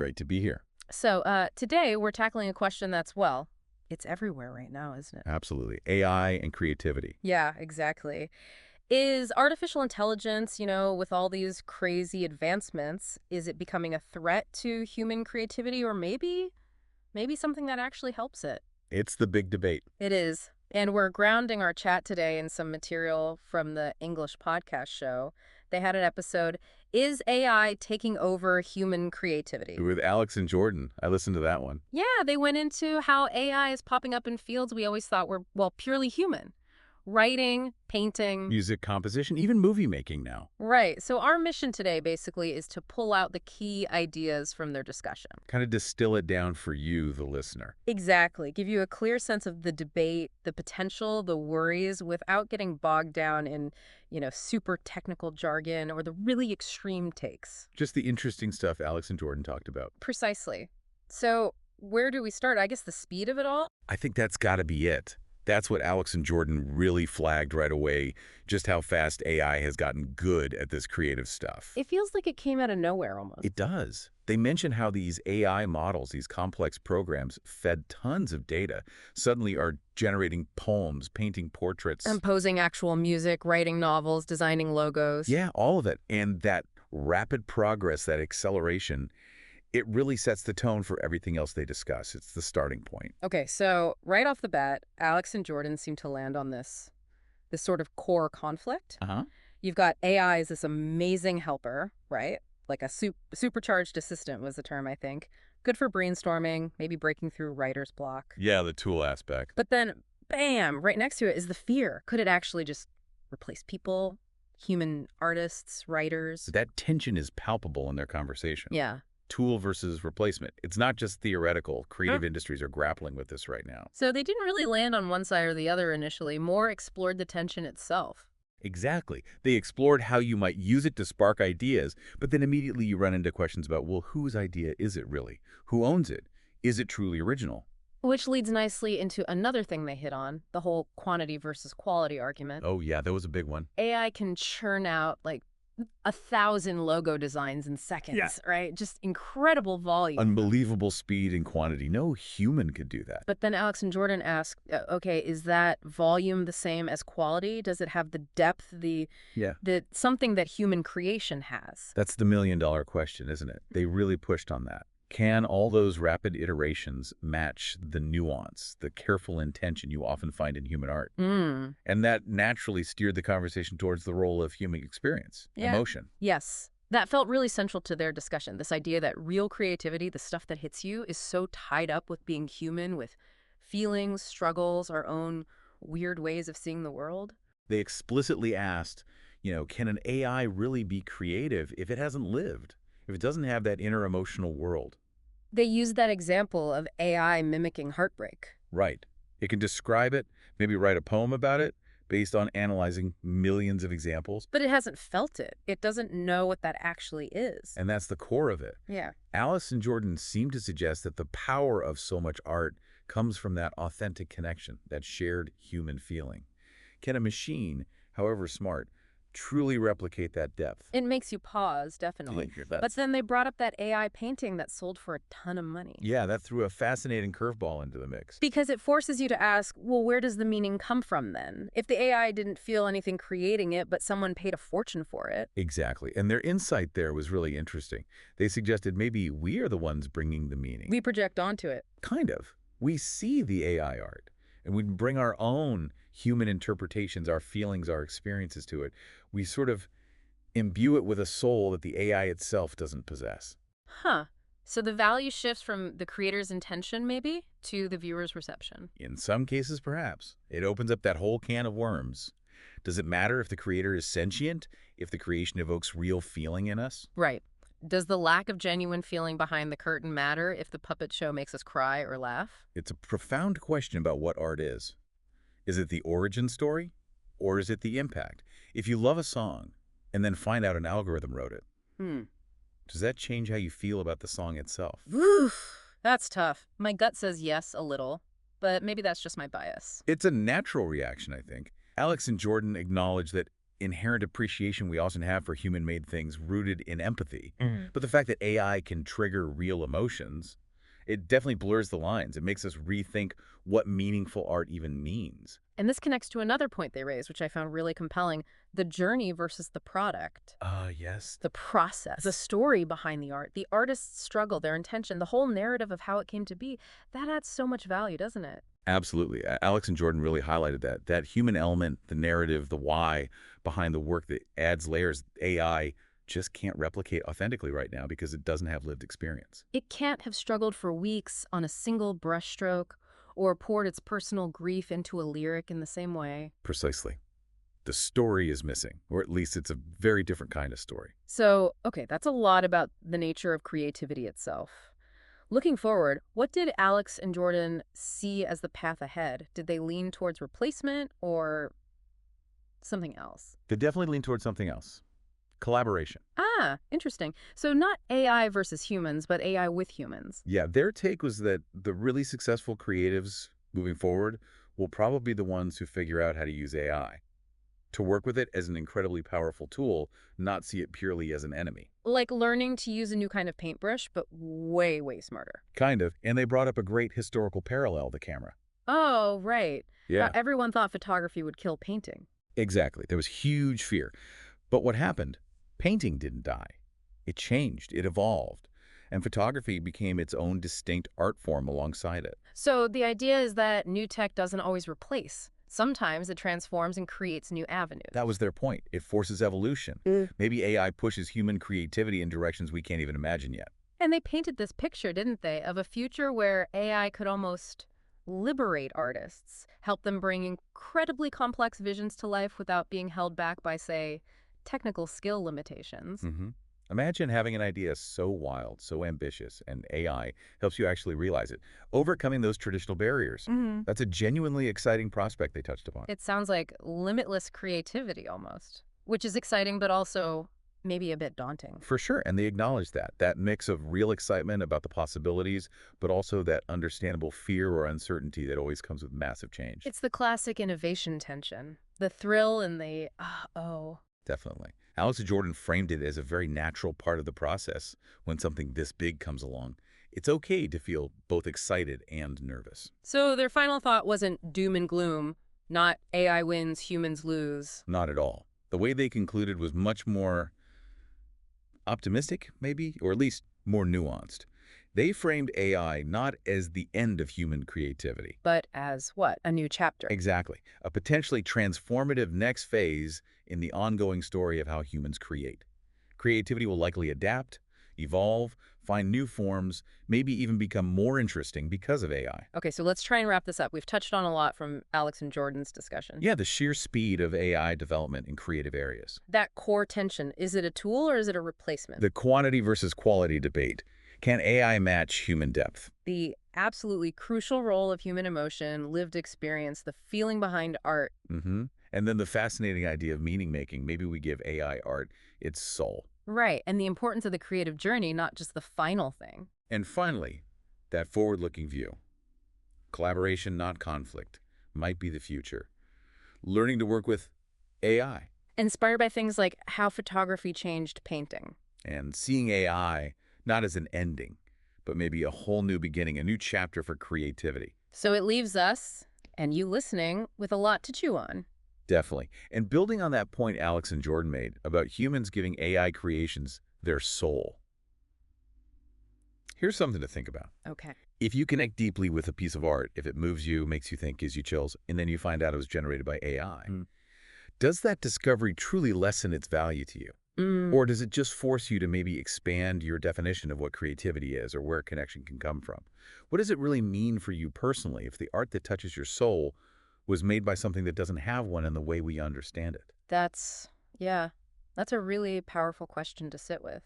Great to be here. So today we're tackling a question that's, well, it's everywhere right now, isn't it? Absolutely. AI and creativity. Yeah, exactly. Is artificial intelligence, with all these crazy advancements, is it becoming a threat to human creativity or maybe something that actually helps it? It's the big debate. It is. And we're grounding our chat today in some material from the English podcast show. They had an episode, Is AI Taking Over Human Creativity? With Alex and Jordan, I listened to that one. Yeah, they went into how AI is popping up in fields we always thought were, well, purely human. Writing, painting. Music composition, even movie making now. Right. So our mission today basically is to pull out the key ideas from their discussion. Kind of distill it down for you, the listener. Exactly. Give you a clear sense of the debate, the potential, the worries without getting bogged down in, super technical jargon or the really extreme takes. Just the interesting stuff Alex and Jordan talked about. Precisely. So where do we start? I guess the speed of it all? I think that's got to be it. That's what Alex and Jordan really flagged right away, just how fast AI has gotten good at this creative stuff. It feels like it came out of nowhere almost. It does. They mention how these AI models, these complex programs, fed tons of data, suddenly are generating poems, painting portraits. Composing actual music, writing novels, designing logos. Yeah, all of it. And that rapid progress, that acceleration, it really sets the tone for everything else they discuss. It's the starting point. Okay, so right off the bat, Alex and Jordan seem to land on this sort of core conflict. Uh-huh. You've got AI as this amazing helper, right? Like a supercharged assistant was the term, I think. Good for brainstorming, maybe breaking through writer's block. Yeah, the tool aspect. But then, bam, right next to it is the fear. Could it actually just replace people, human artists, writers? That tension is palpable in their conversation. Yeah. Tool versus replacement. It's not just theoretical. Creative industries are grappling with this right now. So they didn't really land on one side or the other initially, more explored the tension itself. Exactly. They explored how you might use it to spark ideas, but then immediately you run into questions about, well, whose idea is it really? Who owns it? Is it truly original? Which leads nicely into another thing they hit on, the whole quantity versus quality argument. Oh, yeah, that was a big one. AI can churn out like 1,000 logo designs in seconds, Yeah. right? Just incredible volume. Unbelievable speed and quantity. No human could do that. But then Alex and Jordan ask, okay, is that volume the same as quality? Does it have the depth, the something that human creation has? That's the million-dollar question, isn't it? They really pushed on that. Can all those rapid iterations match the nuance, the careful intention you often find in human art? Mm. And that naturally steered the conversation towards the role of human experience, emotion. Yes. That felt really central to their discussion, this idea that real creativity, the stuff that hits you, is so tied up with being human, with feelings, struggles, our own weird ways of seeing the world. They explicitly asked, can an AI really be creative if it hasn't lived, if it doesn't have that inner emotional world? They used that example of AI mimicking heartbreak. Right. It can describe it, maybe write a poem about it, based on analyzing millions of examples. But it hasn't felt it. It doesn't know what that actually is. And that's the core of it. Yeah. Alice and Jordan seem to suggest that the power of so much art comes from that authentic connection, that shared human feeling. Can a machine, however smart, truly replicate that depth? It makes you pause, definitely. But then they brought up that AI painting that sold for a ton of money. Yeah, that threw a fascinating curveball into the mix. Because it forces you to ask, well, where does the meaning come from then? If the AI didn't feel anything creating it, but someone paid a fortune for it. Exactly. And their insight there was really interesting. They suggested maybe we are the ones bringing the meaning. We project onto it. Kind of. We see the AI art, and we bring our own human interpretations, our feelings, our experiences to it. We sort of imbue it with a soul that the AI itself doesn't possess. Huh. So the value shifts from the creator's intention, maybe, to the viewer's reception. In some cases, perhaps. It opens up that whole can of worms. Does it matter if the creator is sentient, if the creation evokes real feeling in us? Right. Does the lack of genuine feeling behind the curtain matter if the puppet show makes us cry or laugh? It's a profound question about what art is. Is it the origin story, or is it the impact? If you love a song and then find out an algorithm wrote it, does that change how you feel about the song itself? Oof, that's tough. My gut says yes, a little, but maybe that's just my bias. It's a natural reaction, I think. Alex and Jordan acknowledge that inherent appreciation we often have for human-made things rooted in empathy. Mm. But the fact that AI can trigger real emotions, it definitely blurs the lines. It makes us rethink what meaningful art even means. And this connects to another point they raised, which I found really compelling, the journey versus the product. Yes. The process, the story behind the art, the artist's struggle, their intention, the whole narrative of how it came to be, that adds so much value, doesn't it? Absolutely. Alex and Jordan really highlighted that human element, the narrative, the why behind the work that adds layers AI just can't replicate authentically right now because it doesn't have lived experience. It can't have struggled for weeks on a single brushstroke or poured its personal grief into a lyric in the same way. Precisely. The story is missing, or at least it's a very different kind of story. So, okay, that's a lot about the nature of creativity itself. Looking forward, what did Alex and Jordan see as the path ahead? Did they lean towards replacement or something else? They definitely lean towards something else. Collaboration. Ah, interesting. So not AI versus humans, but AI with humans. Yeah, their take was that the really successful creatives moving forward will probably be the ones who figure out how to use AI to work with it as an incredibly powerful tool, not see it purely as an enemy. Like learning to use a new kind of paintbrush, but way, way smarter. Kind of. And they brought up a great historical parallel, the camera. Oh, right. How Yeah, everyone thought photography would kill painting. exactly. There was huge fear. But what happened? Painting didn't die. It changed. It evolved. And photography became its own distinct art form alongside it. So the idea is that new tech doesn't always replace. Sometimes it transforms and creates new avenues. That was their point. It forces evolution. Mm. Maybe AI pushes human creativity in directions we can't even imagine yet. And they painted this picture, didn't they, of a future where AI could almost liberate artists, help them bring incredibly complex visions to life without being held back by, say, technical skill limitations. hmm Imagine having an idea so wild, so ambitious, and AI helps you actually realize it, overcoming those traditional barriers. Hmm. That's a genuinely exciting prospect they touched upon. It sounds like limitless creativity almost, which is exciting but also maybe a bit daunting. For sure, and they acknowledge that mix of real excitement about the possibilities, but also that understandable fear or uncertainty that always comes with massive change. It's the classic innovation tension, the thrill and the oh. Definitely. Alex Jordan framed it as a very natural part of the process when something this big comes along. It's okay to feel both excited and nervous. So their final thought wasn't doom and gloom, not AI wins, humans lose. Not at all. The way they concluded was much more optimistic, maybe, or at least more nuanced. They framed AI not as the end of human creativity. But as what? A new chapter. Exactly. A potentially transformative next phase in the ongoing story of how humans create. Creativity will likely adapt, evolve, find new forms, maybe even become more interesting because of AI. Okay, so let's try and wrap this up. We've touched on a lot from Alex and Jordan's discussion. Yeah, the sheer speed of AI development in creative areas. That core tension, is it a tool or is it a replacement? The quantity versus quality debate. Can AI match human depth? The absolutely crucial role of human emotion, lived experience, the feeling behind art. And then the fascinating idea of meaning making. Maybe we give AI art its soul. Right, and the importance of the creative journey, not just the final thing. And finally, that forward-looking view. Collaboration, not conflict, might be the future. Learning to work with AI Inspired by things like how photography changed painting. and seeing AI not as an ending, but maybe a whole new beginning, a new chapter for creativity. So it leaves us, and you listening, with a lot to chew on. Definitely. And building on that point Alex and Jordan made about humans giving AI creations their soul. Here's something to think about. Okay. If you connect deeply with a piece of art, if it moves you, makes you think, gives you chills, and then you find out it was generated by AI, does that discovery truly lessen its value to you? Or does it just force you to maybe expand your definition of what creativity is or where connection can come from? What does it really mean for you personally if the art that touches your soul was made by something that doesn't have one in the way we understand it? Yeah, that's a really powerful question to sit with.